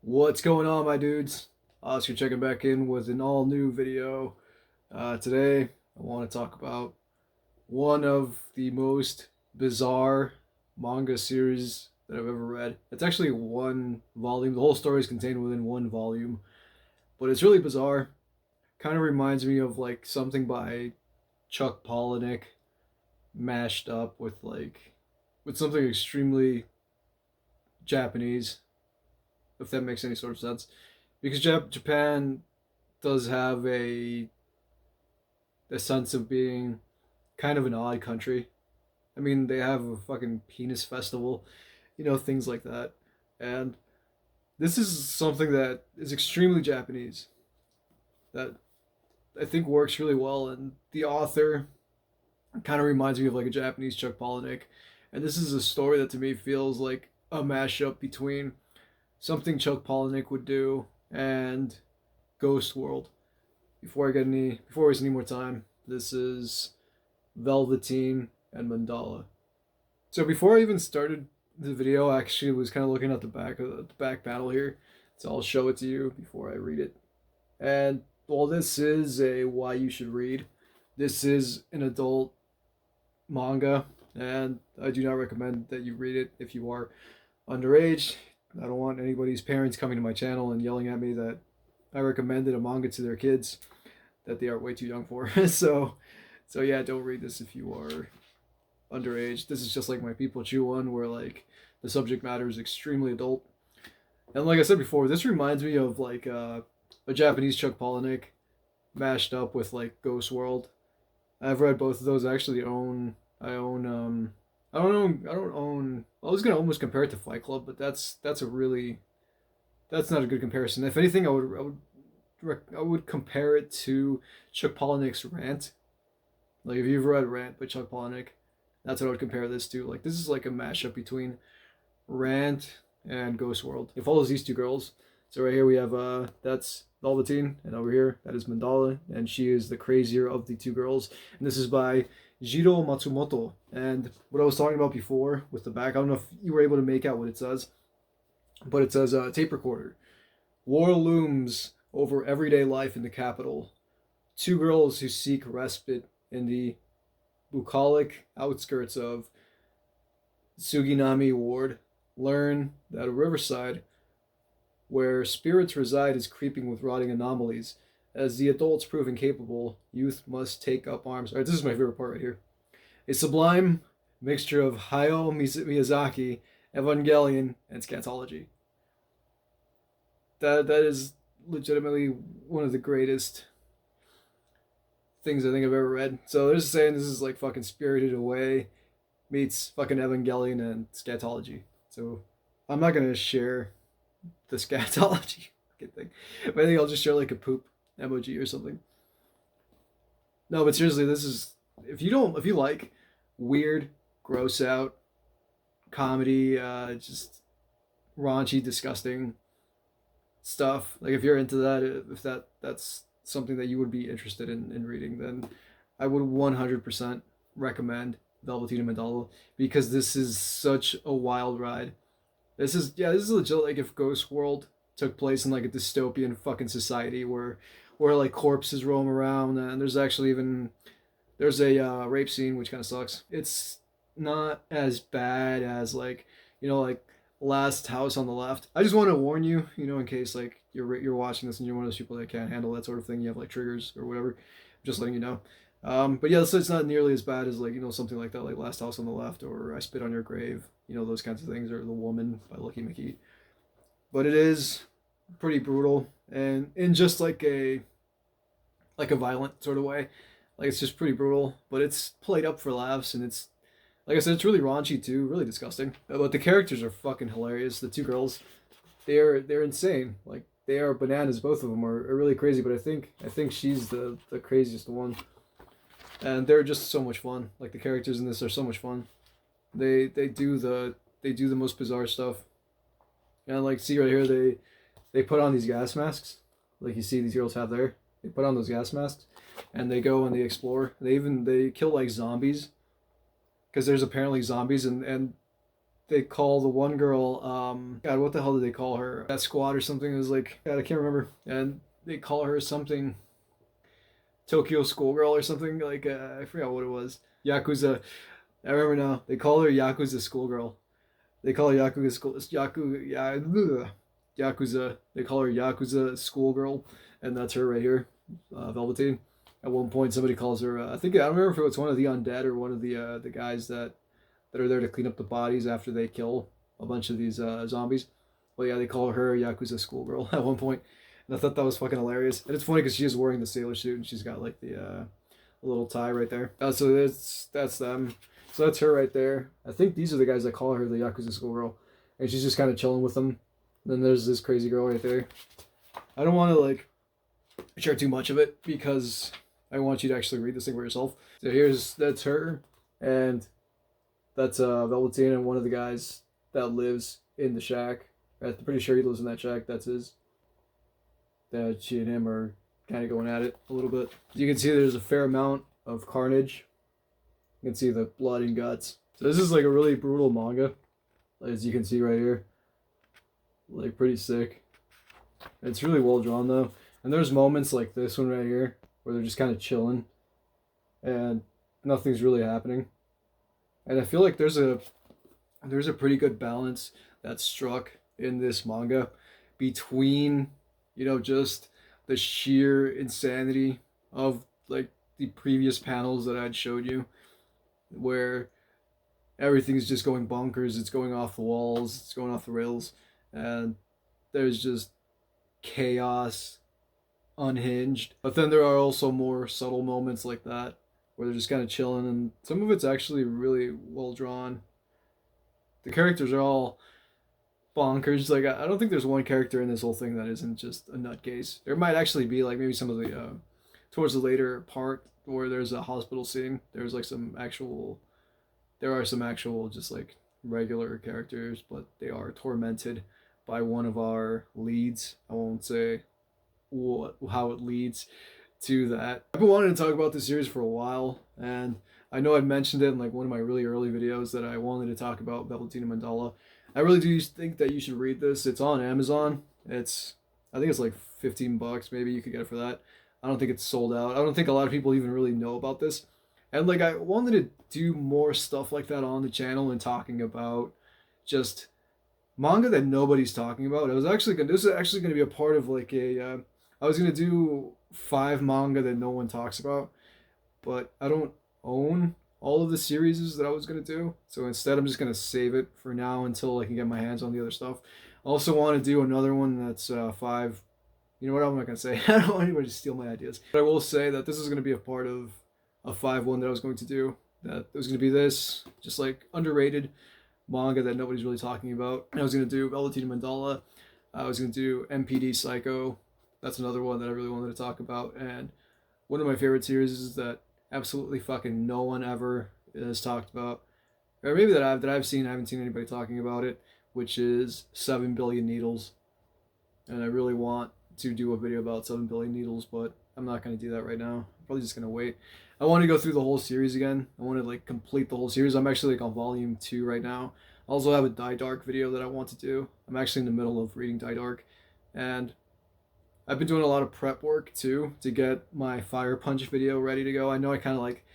What's going on, my dudes? Oscar checking back in with an all new video. Today, I want to talk about one of the most bizarre manga series that I've ever read. It's actually one volume, the whole story is contained within one volume, but it's really bizarre. Kind of reminds me of like something by Chuck Palahniuk mashed up with with something extremely Japanese, if that makes any sort of sense. Because Japan does have a sense of being kind of an odd country. I mean, they have a fucking penis festival, things like that. And this is something that is extremely Japanese that I think works really well. And the author kind of reminds me of like a Japanese Chuck Palahniuk. And this is a story that to me feels like a mashup between something Chuck Palahniuk would do and Ghost World. Before I waste any more time, this is Velveteen and Mandala. So before I even started the video, I actually was kind of looking at the back panel here, so I'll show it to you before I read it. And while this is a why you should read, this is an adult manga, and I do not recommend that you read it if you are underage. I don't want anybody's parents coming to my channel and yelling at me that I recommended a manga to their kids that they are way too young for. so yeah, don't read this if you are underage. This is just like my People Chew one, where like the subject matter is extremely adult. And like I said before, this reminds me of like a Japanese Chuck Palahniuk mashed up with like Ghost World. I've read both of those. I don't own. I was gonna almost compare it to Fight Club, but that's not a good comparison. If anything, I would compare it to Chuck Palahniuk's Rant. Like if you've read Rant by Chuck Palahniuk, that's what I would compare this to. Like this is like a mashup between Rant and Ghost World. It follows these two girls. So right here we have that's Velveteen, and over here that is Mandala, and she is the crazier of the two girls. And this is by Jiro Matsumoto. And what I was talking about before with the back, I don't know if you were able to make out what it says, but it says tape recorder. War looms over everyday life in the capital. Two girls who seek respite in the bucolic outskirts of Suginami Ward learn that a riverside where spirits reside is creeping with rotting anomalies. As the adults prove incapable, youth must take up arms. All right, this is my favorite part right here. A sublime mixture of Hayao Miyazaki, Evangelion, and scatology. That is legitimately one of the greatest things I think I've ever read. So they're just saying this is like fucking Spirited Away meets fucking Evangelion and scatology. So I'm not gonna share the scatology thing, but I think I'll just share like a poop emoji or something. No, but seriously, this is if you like weird, gross out comedy, just raunchy, disgusting stuff. Like if you're into that, if that's something that you would be interested in reading, then I would 100% recommend Velveteen and Mandala, because this is such a wild ride. This is legit like if Ghost World took place in like a dystopian fucking society where like corpses roam around, and there's a rape scene which kind of sucks. It's not as bad as like like Last House on the Left. I just want to warn you, in case like you're watching this and you're one of those people that can't handle that sort of thing. You have like triggers or whatever. Just letting you know. But yeah, so it's not nearly as bad as like something like that, like Last House on the Left or I Spit on Your Grave. Those kinds of things, or The Woman by Lucky Mickey. But it is pretty brutal, and in just like a violent sort of way. Like it's just pretty brutal, but it's played up for laughs, and it's like I said, it's really raunchy too, really disgusting. But the characters are fucking hilarious. The two girls, they're insane. Like they are bananas. Both of them are really crazy. But I think she's the craziest one, and they're just so much fun. Like the characters in this are so much fun. They do the most bizarre stuff, and like see right here they put on these gas masks, like you see these girls have there. They put on those gas masks, and they go and they explore. They kill like zombies, because there's apparently zombies, and they call the one girl, God, what the hell did they call her? That squad or something. It was like, God, I can't remember. And they call her something, Tokyo Schoolgirl or something. Like, I forgot what it was. Yakuza. I remember now. They call her Yakuza Schoolgirl. They call her Yakuza School. Yakuza. They call her Yakuza Schoolgirl, and that's her right here, Velveteen. At one point, somebody calls her. I think I don't remember if it was one of the undead or one of the guys that are there to clean up the bodies after they kill a bunch of these zombies. Well, yeah, they call her Yakuza Schoolgirl at one point, and I thought that was fucking hilarious. And it's funny because she is wearing the sailor suit and she's got like the little tie right there. So that's them. So that's her right there. I think these are the guys that call her the Yakuza Schoolgirl, and she's just kind of chilling with them. And then there's this crazy girl right there. I don't want to like share too much of it because I want you to actually read this thing for yourself. So that's her, and that's Velveteen and one of the guys that lives in the shack. I'm pretty sure he lives in that shack. That's his. That she and him are kind of going at it a little bit. You can see there's a fair amount of carnage. You can see the blood and guts. So this is like a really brutal manga, as you can see right here. Like pretty sick. It's really well drawn though. And there's moments like this one right here where they're just kind of chilling and nothing's really happening. And I feel like there's a pretty good balance that's struck in this manga between, you know, just the sheer insanity of like the previous panels that I'd showed you, where everything's just going bonkers, it's going off the walls, it's going off the rails, and there's just chaos, unhinged. But then there are also more subtle moments like that where they're just kind of chilling, and some of it's actually really well drawn. The characters are all bonkers. Like I don't think there's one character in this whole thing that isn't just a nutcase. There might actually be like maybe some of the towards the later part where there's a hospital scene. There's like there are some actual just like regular characters, but they are tormented by one of our leads. I won't say how it leads to that. I've been wanting to talk about this series for a while, and I know I mentioned it in like one of my really early videos that I wanted to talk about Velveteen and Mandala. I really do think that you should read this. It's on Amazon. I think it's like $15 maybe you could get it for that. I don't think it's sold out. I don't think a lot of people even really know about this. And like I wanted to do more stuff like that on the channel and talking about just manga that nobody's talking about. This is actually gonna be a part of like I was gonna do 5 manga that no one talks about, but I don't own all of the series that I was gonna do. So instead I'm just gonna save it for now until I can get my hands on the other stuff. I also want to do another one that's 5. You know what, I'm not gonna say. I don't want anybody to steal my ideas. But I will say that this is gonna be a part of a 5 one that I was going to do. That was gonna be this, just like underrated manga that nobody's really talking about. And I was gonna do Velveteen and Mandala. I was gonna do MPD Psycho. That's another one that I really wanted to talk about. And one of my favorite series is that absolutely fucking no one ever has talked about, or maybe that I've seen. I haven't seen anybody talking about it, which is 7 Billion Needles. And I really want to do a video about 7 Billion Needles, but I'm not going to do that right now. I'm probably just going to wait. I want to go through the whole series again. I want to like complete the whole series. I'm actually like on volume 2 right now. I also have a Die Dark video that I want to do. I'm actually in the middle of reading Die Dark, and I've been doing a lot of prep work too to get my Fire Punch video ready to go. I know I kind of like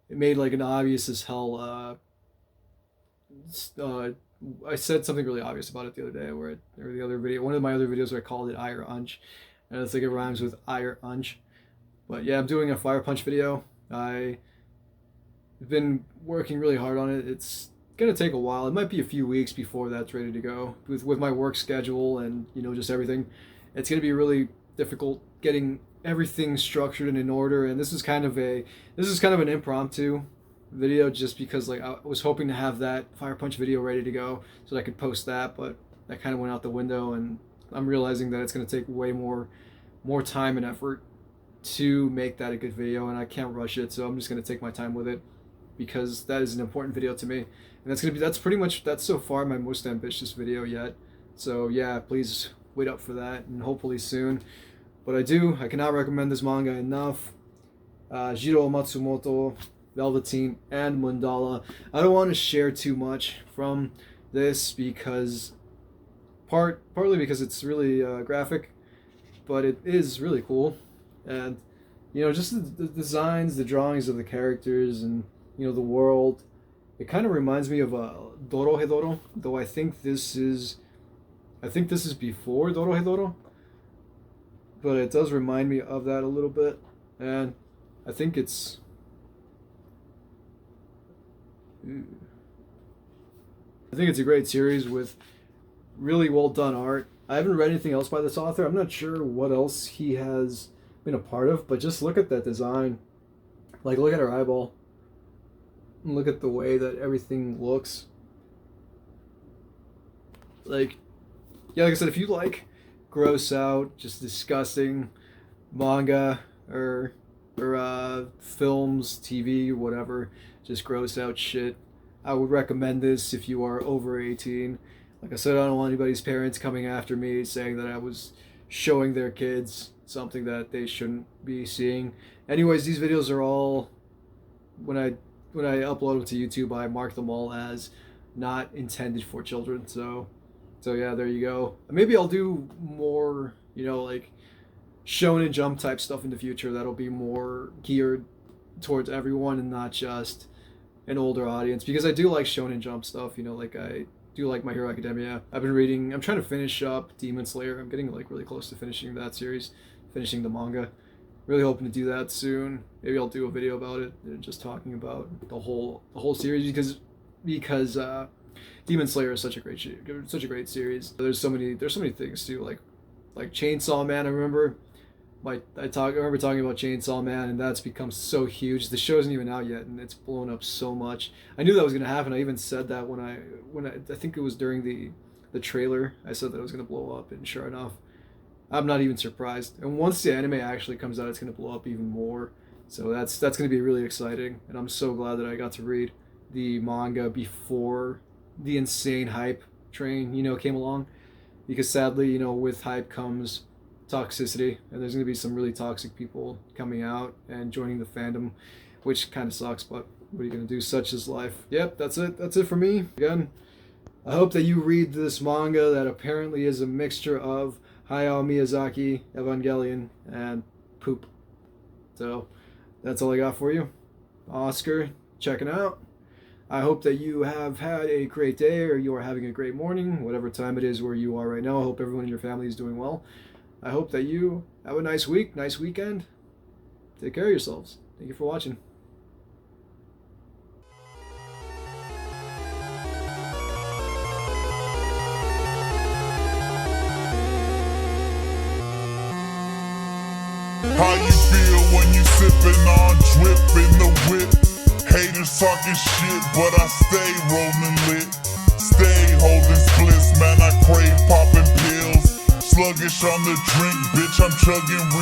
it made like an obvious as hell. I said something really obvious about it the other day, or the other video, one of my other videos where I called it Ire Unch, and I think it rhymes with Ire Unch. But yeah, I'm doing a Fire Punch video. I've been working really hard on it. It's gonna take a while. It might be a few weeks before that's ready to go. With my work schedule and just everything, it's gonna be really difficult getting everything structured and in order. And this is kind of an impromptu video, just because like I was hoping to have that Fire Punch video ready to go so that I could post that, but that kind of went out the window, and I'm realizing that it's gonna take way more time and effort to make that a good video, and I can't rush it, so I'm just gonna take my time with it because that is an important video to me, and that's so far my most ambitious video yet. So yeah, please wait up for that, and hopefully soon. But I cannot recommend this manga enough. Jiro Matsumoto, Velveteen and Mandala. I don't want to share too much from this because partly because it's really graphic, but it is really cool, and just the designs, the drawings of the characters, and the world. It kind of reminds me of Dorohedoro, though I think this is before Dorohedoro, but it does remind me of that a little bit, and I think it's a great series with really well done art. I haven't read anything else by this author. I'm not sure what else he has been a part of, but just look at that design. Like, look at her eyeball. Look at the way that everything looks. Like I said, if you like gross out, just disgusting manga or films, TV, whatever, just gross out shit, I would recommend this if you are over 18. Like I said, I don't want anybody's parents coming after me saying that I was showing their kids something that they shouldn't be seeing. Anyways, these videos are all, when I upload them to YouTube, I mark them all as not intended for children. So yeah, there you go. Maybe I'll do more, like Shonen Jump type stuff in the future that'll be more geared towards everyone and not just an older audience, because I do like Shonen Jump stuff, like I do like My Hero Academia. I'm trying to finish up Demon Slayer. I'm getting really close to finishing that series, finishing the manga. Really hoping to do that soon. Maybe I'll do a video about it, just talking about the whole series, because Demon Slayer is such a great series. There's so many things too, like Chainsaw Man. I remember talking about Chainsaw Man, and that's become so huge. The show isn't even out yet, and it's blown up so much. I knew that was gonna happen. I even said that when I think it was during the trailer. I said that it was gonna blow up, and sure enough, I'm not even surprised. And once the anime actually comes out, it's gonna blow up even more. So that's gonna be really exciting, and I'm so glad that I got to read the manga before the insane hype train came along, because sadly with hype comes toxicity, and there's going to be some really toxic people coming out and joining the fandom, which kind of sucks, but what are you going to do? Such is life. Yep, that's it for me. Again, I hope that you read this manga that apparently is a mixture of Hayao Miyazaki, Evangelion, and poop. So that's all I got for you. Oscar, checking out. I hope that you have had a great day, or you are having a great morning, whatever time it is where you are right now. I hope everyone in your family is doing well. I hope that you have a nice week, nice weekend. Take care of yourselves. Thank you for watching. How you feel when you sippin' on drip in the whip? Haters talking shit, but I stay rolling lit. Stay holding splits, man, I crave popping pills. Sluggish on the drink, bitch, I'm chugging real.